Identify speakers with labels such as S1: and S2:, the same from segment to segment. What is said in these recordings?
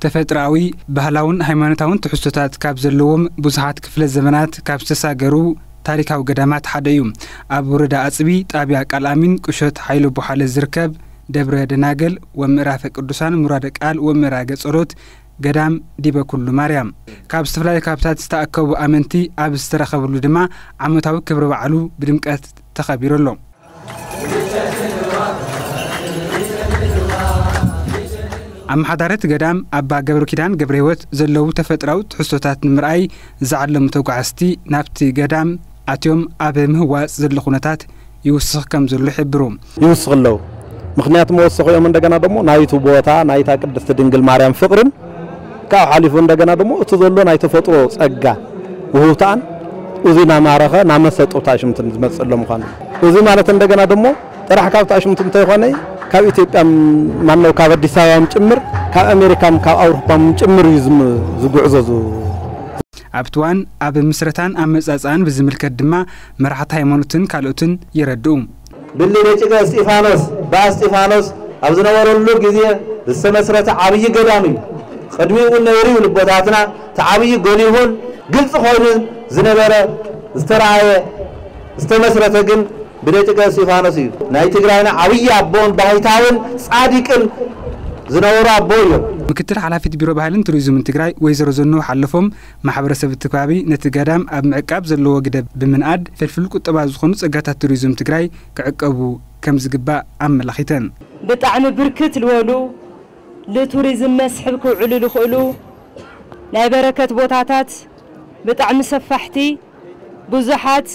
S1: ተፈጥራዊ ባህላውን ሃይማኖታውን ትሕዝቶታት ካብ ዘለዎም ብዙሓት ክፍለ ዘመናት ካብ ዝተሳገሩ ታሪካዊ ገዳማት ሓደ እዩ። ኣብ ወረዳ ኣጽቢ ጣብያ ቃልኣሚን ቁሸት ሓይሉ ቦሓለ ዝርከብ ደብረ ደናገል ወምዕራፈ ቅዱሳን ሙራደ ቃል ወምዕራገ ጸሎት ገዳም ዲበ ኩሉ ማርያም ካብ ዝተፈላለዩ ካብታት ዝተኣከቡ ኣመንቲ ኣብ ዝተረኸብሉ ድማ ዓመታዊ ክብረ በዓሉ ብድምቀት ተኸቢሩሎ። ኣመሓዳረት ገዳም ኣባ ገብረ ኪዳን ገብረ ህይወት ዘለዉ ተፈጥራዊ ትሕዝቶታት ንምርኣይ ዝዓለሙ ተጓዓዝቲ ናብቲ ገዳም ኣትዮም ኣብ ምህዋፅ ዘሎ ኩነታት ይውስኽ ከም ዘሎ ይሕብሩ።
S2: ይውስኽ ኣለዉ ምክንያቱ መወሰኺ እዮም እንደገና ደሞ ናይቱ ቦታ ናይታ ቅድስቲ ድንግል ማርያም ፍቅርን ካብ ሓሊፉ እንደገና ደሞ እቲ ዘሎ ናይ ተፈጥሮ ጸጋ ውህብታን እዚና ማረኸ ናመሰጡታ ሽምትን ዝመጽሎም ኾነ እዚ ማለት እንደገና ደሞ ጥራሕ ካብ ታሽምትን ተይኾነ ካብ ኢትዮጵያ ማነው ካብ አዲስ አበባም ጭምር ካብ አሜሪካም ካብ አውሮፓም ጭምር ዝጉዕዘዙ ኣብትዋን ኣብ ምስረታን ኣመጻጻን ብዝምልከት ድማ መራሕቲ ሃይማኖትን ካልኦትን ይረድኡ።
S3: ብልነጭቀ እስጢፋኖስ ባስጢፋኖስ ኣብ ዝነበረሉ ግዜ ዝተመስረተ ዓብይ ገዳም እዩ። ቅድሚኡ ነይሩ ልቦታትና ተዓብይ ጎሊሁን ግልጽ ኮይኑ ዝነበረ ዝተራየ ዝተመስረተ ግን ብለጭቀ እስጢፋኖስ እዩ። ናይ ትግራይና ዓብይ አቦን ባይታውን ጻዲቅን ዝነበሩ አቦ እዮም።
S1: ምክትል ሓላፊት ቢሮ ባህልን ቱሪዝምን ትግራይ ወይዘሮ ዘኖ ሓለፎም ማሕበረሰብ ትካቢ ነቲ ገዳም ኣብ ምዕቃብ ዘለዎ ግደ ብምንኣድ ፍልፍል ቁጠባ ዝኾኑ ጸጋታት ቱሪዝም ትግራይ ክዕቀቡ ከም ዝግባእ ኣመላኺተን
S4: ብጣዕሚ ብርክት ልወሉ ለቱሪዝም መስሕብ ክውዕሉ ልኽእሉ ናይ በረከት ቦታታት ብጣዕሚ ሰፋሕቲ ብዙሓት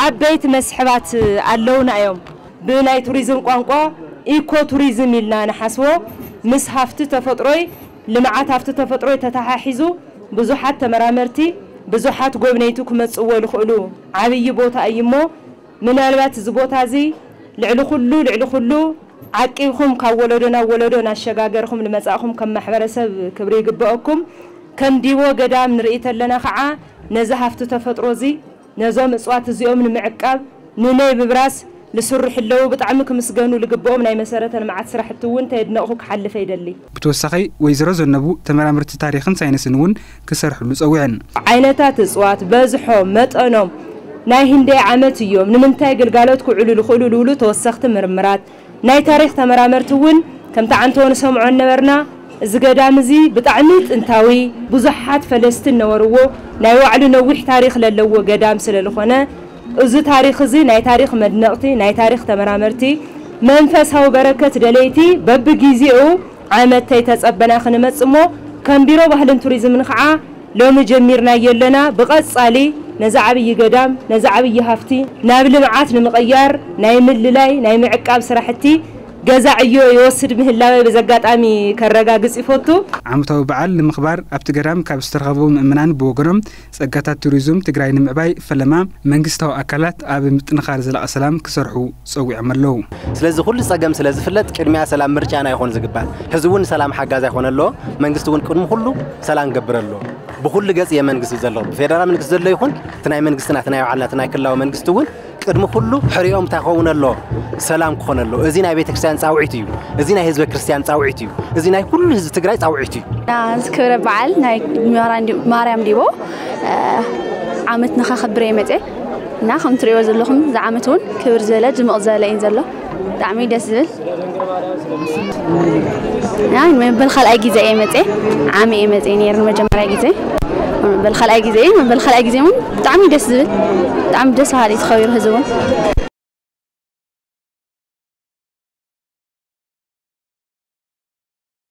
S4: ዓበይት መስሕባት ኣለውና እዮም። ብናይ ቱሪዝም ቋንቋ ኢኮ ቱሪዝም ኢልና ንሓስቦ ምስ ሃፍቲ ተፈጥሮይ ልምዓት ሃፍቲ ተፈጥሮይ ተተሓሒዙ ብዙሓት ተመራመርቲ ብዙሓት ጎብነይቲ ክመጽዎ ልኽእሉ ዓብይ ቦታ እይሞ ምናልባት እዚ ቦታ እዚ ልዕሊ ኩሉ ዓቂብኩም ካብ ወለዶና ወለዶ ናሸጋገርኩም ንመጻእኩም ከም ማሕበረሰብ ክብሪ ይግበአኩም ከም ዲቦ ገዳም ንርኢ ተለና ከዓ ነዚ ሃፍቲ ተፈጥሮ እዚ ነዞም እጽዋት እዚኦም ንምዕቃብ ንነይ ብብራስ لسرحلو بطعم كمسجانو لجبوم ناي مسارة المعاد سرح التون تيدناقو كحل فيدلي
S1: بتوسخي ويزرو زنبو تمرامرت تاريخن ساينسنون كسر حلوس أوعن
S4: عينتات أصوات بزحو متأنم ناي هندي عامت يوم نمنتاي قلقالات كعلو لخلو لولو توسخت مرمرات ناي تاريخ تمرامرتون كم تعنتون سمعون نورنا زقدامزي بطعميت انتاوي بزحات فلسطين نوروو ناي وعلو نوح تاريخ للو قدام سلالخونا أزو تاريخ زي ناي تاريخ مدنقتي ناي تاريخ تمرامرتي منفس هاو بركة دليتي بب جيزيو عامتي تتصبنا خنمصمو كان بيرو بهلن توريزم نخعا لو مجميرنا يلنا بقص علي نزعبي قدام نزعبي هافتي نابل معات نمغيار ناي مللاي ناي معقاب سراحتي جزاعيو يوصل مهلاوي بزقات امي كرغاغص يفوتو
S1: عمتو بعل لمخبار ابتغرام كاب استرخبو مؤمنان بوغرم صقاتات توريزم تግራይ ንምዕባይ ፈለማ መንግስታዊ አካላት ኣብ ምጥንኻር ዘላቕ ሰላም ክሰርሑ ጸዊዖም ኣለዉ
S5: ስለዚ ሁሉ ጸገም ስለዚ ፍለጥ ቅድሚያ ሰላም ምርጫና ይኾን ዝግባል ህዝቡን ሰላም ሓጋዛ ይኾነሎ መንግስቱን ቅድም ሁሉ ሰላም ገብረሎ ብሁሉ ገጽ የመንግስት ዘሎ ፌደራል መንግስት ዘሎ ይኹን ትናይ መንግስትና ትናይ ዓላትና ትናይ ክላው መንግስቱን ቅድም ሁሉ ሕሪኦም ታኸውነሎ ሰላም ክኾነሎ እዚ ናይ ቤተ ክርስቲያን ጻውዒት እዩ እዚ ናይ ህዝብ ክርስቲያን ጻውዒት እዩ እዚ ናይ ሁሉ ህዝብ ትግራይ ጻውዒት እዩ
S6: ክብረ በዓል ናይ ማርያም ዲቦ ዓመት ንኸኽብር የመጽ እና ከም ትሪኦ ዘለኹም ዝዓመቱን ክብር ዘለ ድምቕ ዘለ እዩ ዘሎ ብጣዕሚ ደስ ዝብል ናይ بالخلق ጊዜ የመጽ ዓመ የመጽ ነይር መጀመርያ ጊዜ بالخلق ጊዜ بالخلق ጊዜ ብጣዕሚ ደስ ዝብል بتعم دس هذه تخير هزون